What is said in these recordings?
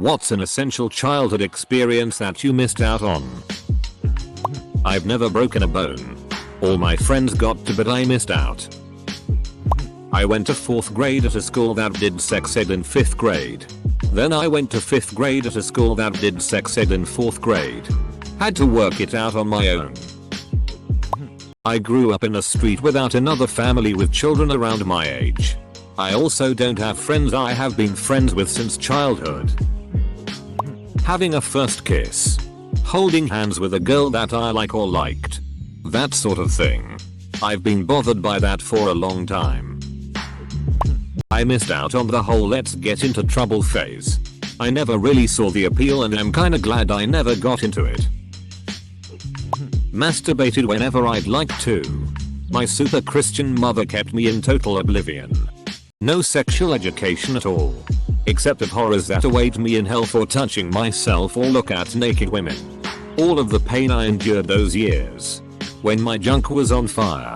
What's an essential childhood experience that you missed out on? I've never broken a bone. All my friends got to, but I missed out. I went to 4th grade at a school that did sex ed in 5th grade. Then I went to 5th grade at a school that did sex ed in 4th grade. Had to work it out on my own. I grew up in a street without another family with children around my age. I also don't have friends I have been friends with since childhood. Having a first kiss. Holding hands with a girl that I like or liked. That sort of thing. I've been bothered by that for a long time. I missed out on the whole let's get into trouble phase. I never really saw the appeal and I'm kinda glad I never got into it. Masturbated whenever I'd like to. My super Christian mother kept me in total oblivion. No sexual education at all. Except of horrors that await me in hell for touching myself or look at naked women. All of the pain I endured those years. When my junk was on fire.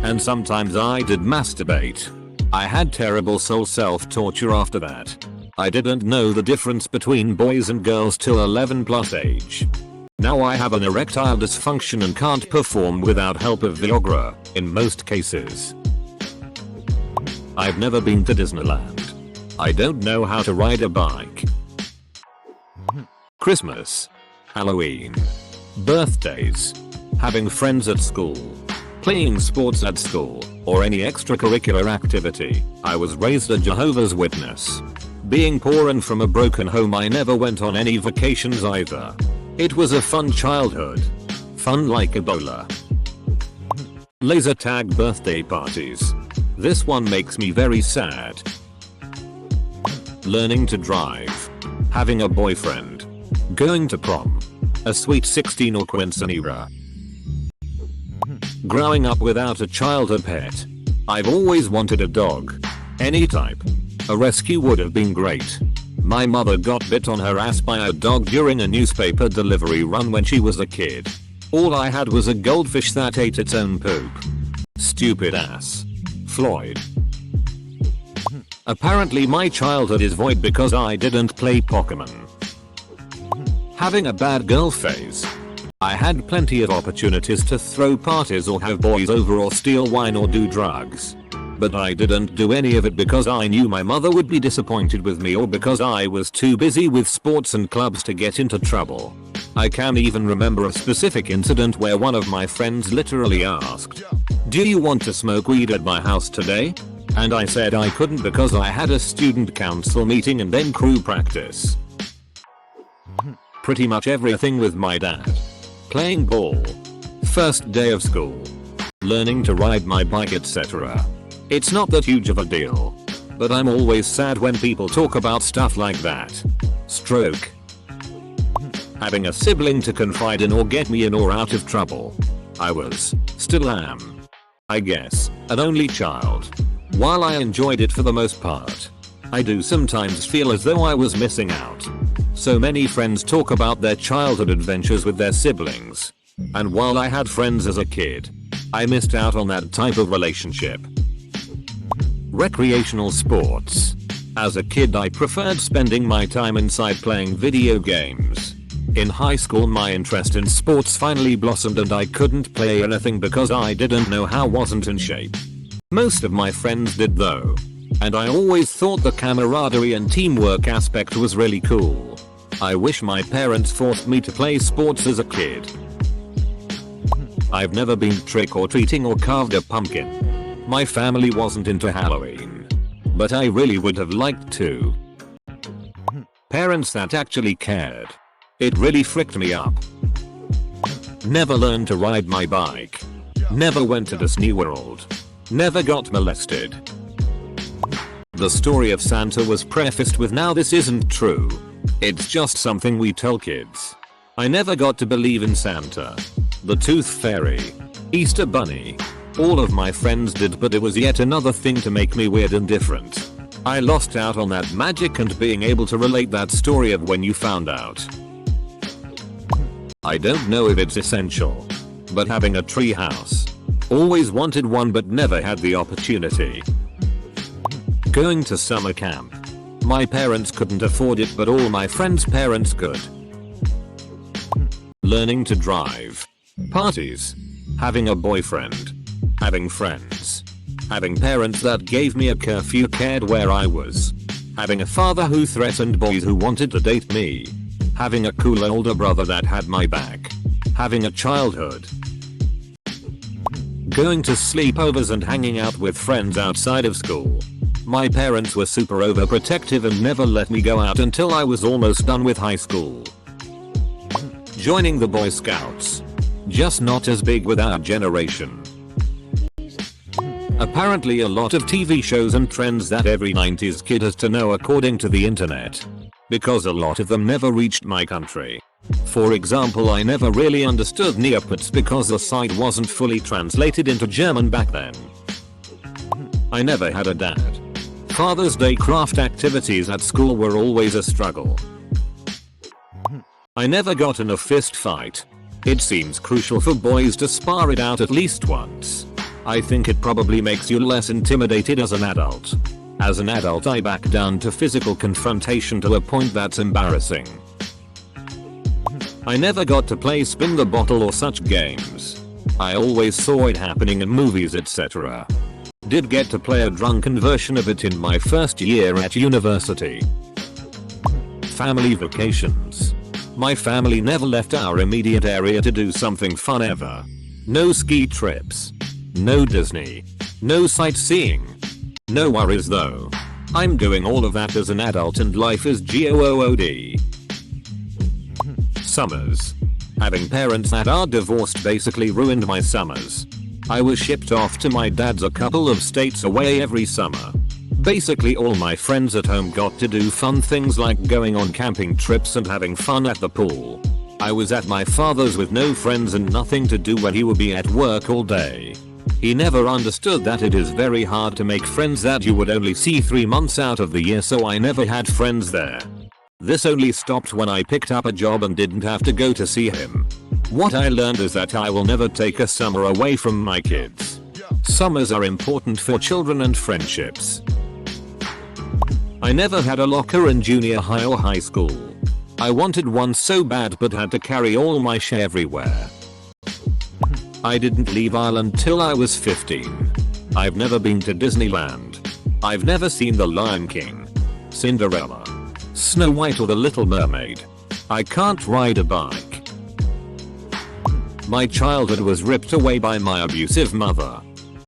And sometimes I did masturbate. I had terrible soul self-torture after that. I didn't know the difference between boys and girls till 11 plus age. Now I have an erectile dysfunction and can't perform without help of Viagra, in most cases. I've never been to Disneyland. I don't know how to ride a bike. Christmas. Halloween. Birthdays. Having friends at school. Playing sports at school, or any extracurricular activity. I was raised a Jehovah's Witness. Being poor and from a broken home, I never went on any vacations either. It was a fun childhood. Fun like Ebola. Laser tag birthday parties. This one makes me very sad. Learning to drive. Having a boyfriend. Going to prom. A sweet 16 or quinceanera. Growing up without a childhood pet. I've always wanted a dog. Any type. A rescue would have been great. My mother got bit on her ass by a dog during a newspaper delivery run when she was a kid. All I had was a goldfish that ate its own poop. Stupid ass. Floyd. Apparently my childhood is void because I didn't play Pokemon. Having a bad girl phase. I had plenty of opportunities to throw parties or have boys over or steal wine or do drugs. But I didn't do any of it because I knew my mother would be disappointed with me or because I was too busy with sports and clubs to get into trouble. I can even remember a specific incident where one of my friends literally asked, "Do you want to smoke weed at my house today?" And I said I couldn't because I had a student council meeting and then crew practice. Pretty much everything with my dad. Playing ball. First day of school. Learning to ride my bike, etc. It's not that huge of a deal. But I'm always sad when people talk about stuff like that. Stroke. Having a sibling to confide in or get me in or out of trouble. I was, still am, I guess, an only child. While I enjoyed it for the most part, I do sometimes feel as though I was missing out. So many friends talk about their childhood adventures with their siblings. And while I had friends as a kid, I missed out on that type of relationship. Recreational sports. As a kid I preferred spending my time inside playing video games. In high school my interest in sports finally blossomed and I couldn't play anything because I didn't know how, wasn't in shape. Most of my friends did though. And I always thought the camaraderie and teamwork aspect was really cool. I wish my parents forced me to play sports as a kid. I've never been trick-or-treating or carved a pumpkin. My family wasn't into Halloween. But I really would have liked to. Parents that actually cared. It really fricked me up. Never learned to ride my bike. Never went to Disney World. Never got molested. The story of Santa was prefaced with "Now this isn't true. It's just something we tell kids." I never got to believe in Santa. The Tooth Fairy. Easter Bunny. All of my friends did, but it was yet another thing to make me weird and different. I lost out on that magic and being able to relate that story of when you found out. I don't know if it's essential. But having a tree house. Always wanted one but never had the opportunity. Going to summer camp. My parents couldn't afford it, but all my friends' parents could. Learning to drive. Parties. Having a boyfriend. Having friends. Having parents that gave me a curfew, cared where I was. Having a father who threatened boys who wanted to date me. Having a cool older brother that had my back. Having a childhood. Going to sleepovers and hanging out with friends outside of school. My parents were super overprotective and never let me go out until I was almost done with high school. Joining the Boy Scouts. Just not as big with our generation. Apparently a lot of TV shows and trends that every 90s kid has to know according to the internet. Because a lot of them never reached my country. For example, I never really understood Neopets because the site wasn't fully translated into German back then. I never had a dad. Father's Day craft activities at school were always a struggle. I never got in a fist fight. It seems crucial for boys to spar it out at least once. I think it probably makes you less intimidated as an adult. As an adult, I back down to physical confrontation to a point that's embarrassing. I never got to play spin the bottle or such games. I always saw it happening in movies, etc. Did get to play a drunken version of it in my first year at university. Family vacations. My family never left our immediate area to do something fun ever. No ski trips. No Disney. No sightseeing. No worries though. I'm doing all of that as an adult and life is good. Summers. Having parents that are divorced basically ruined my summers. I was shipped off to my dad's a couple of states away every summer. Basically all my friends at home got to do fun things like going on camping trips and having fun at the pool. I was at my father's with no friends and nothing to do when he would be at work all day. He never understood that it is very hard to make friends that you would only see 3 months out of the year, so I never had friends there. This only stopped when I picked up a job and didn't have to go to see him. What I learned is that I will never take a summer away from my kids. Summers are important for children and friendships. I never had a locker in junior high or high school. I wanted one so bad but had to carry all my shit everywhere. I didn't leave Ireland till I was 15. I've never been to Disneyland. I've never seen The Lion King, Cinderella, Snow White or The Little Mermaid. I can't ride a bike. My childhood was ripped away by my abusive mother.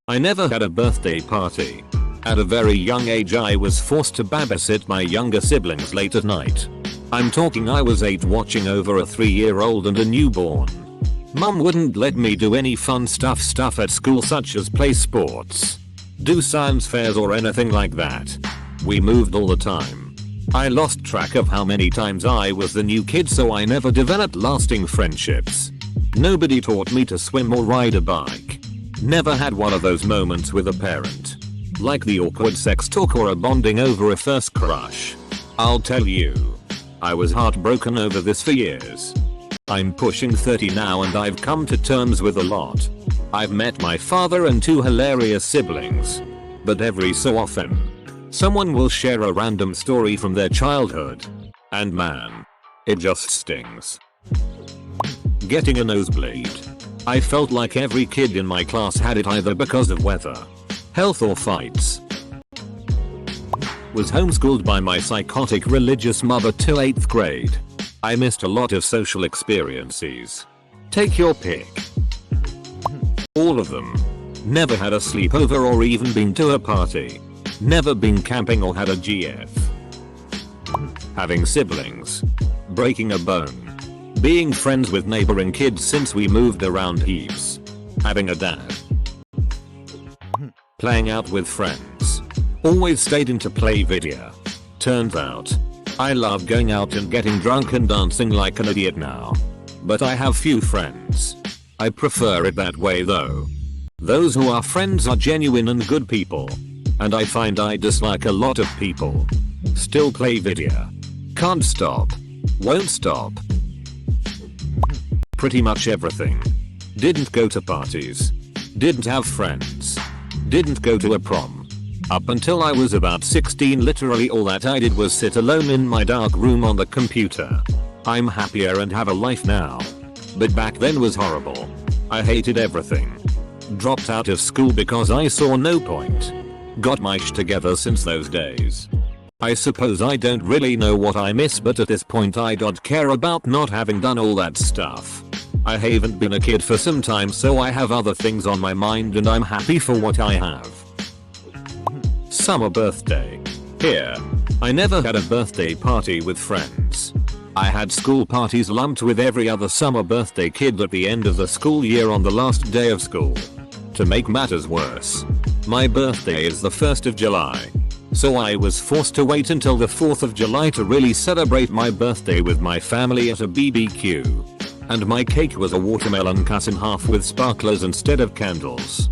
I never had a birthday party. At a very young age I was forced to babysit my younger siblings late at night. I'm talking I was 8 watching over a 3-year-old and a newborn. Mum wouldn't let me do any fun stuff at school such as play sports, do science fairs or anything like that. We moved all the time. I lost track of how many times I was the new kid, so I never developed lasting friendships. Nobody taught me to swim or ride a bike. Never had one of those moments with a parent. Like the awkward sex talk or a bonding over a first crush. I'll tell you. I was heartbroken over this for years. I'm pushing 30 now and I've come to terms with a lot. I've met my father and 2 hilarious siblings. But every so often, someone will share a random story from their childhood. And man, it just stings. Getting a nosebleed. I felt like every kid in my class had it either because of weather, health or fights. Was homeschooled by my psychotic religious mother till 8th grade. I missed a lot of social experiences. Take your pick. All of them. Never had a sleepover or even been to a party. Never been camping or had a GF. Having siblings. Breaking a bone. Being friends with neighboring kids since we moved around heaps. Having a dad. Playing out with friends. Always stayed in to play video. Turns out, I love going out and getting drunk and dancing like an idiot now. But I have few friends. I prefer it that way though. Those who are friends are genuine and good people. And I find I dislike a lot of people. Still play video. Can't stop. Won't stop. Pretty much everything. Didn't go to parties. Didn't have friends. Didn't go to a prom. Up until I was about 16, literally all that I did was sit alone in my dark room on the computer. I'm happier and have a life now. But back then was horrible. I hated everything. Dropped out of school because I saw no point. Got my shit together since those days. I suppose I don't really know what I miss, but at this point I don't care about not having done all that stuff. I haven't been a kid for some time, so I have other things on my mind and I'm happy for what I have. Summer birthday. Here. I never had a birthday party with friends. I had school parties lumped with every other summer birthday kid at the end of the school year on the last day of school. To make matters worse, my birthday is the 1st of July. So I was forced to wait until the 4th of July to really celebrate my birthday with my family at a BBQ. And my cake was a watermelon cut in half with sparklers instead of candles.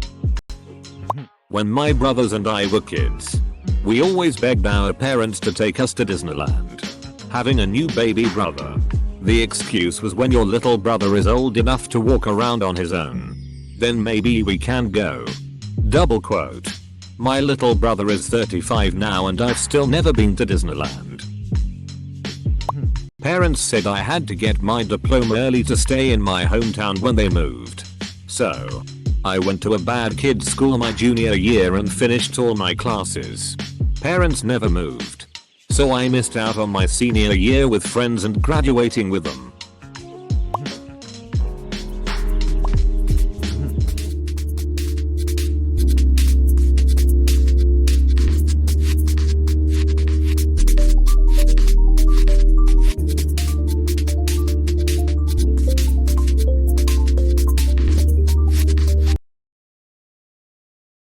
When my brothers and I were kids, we always begged our parents to take us to Disneyland. Having a new baby brother. The excuse was when your little brother is old enough to walk around on his own, then maybe we can go. Double quote. My little brother is 35 now and I've still never been to Disneyland. Parents said I had to get my diploma early to stay in my hometown when they moved. So, I went to a bad kid's school my junior year and finished all my classes. Parents never moved. So I missed out on my senior year with friends and graduating with them.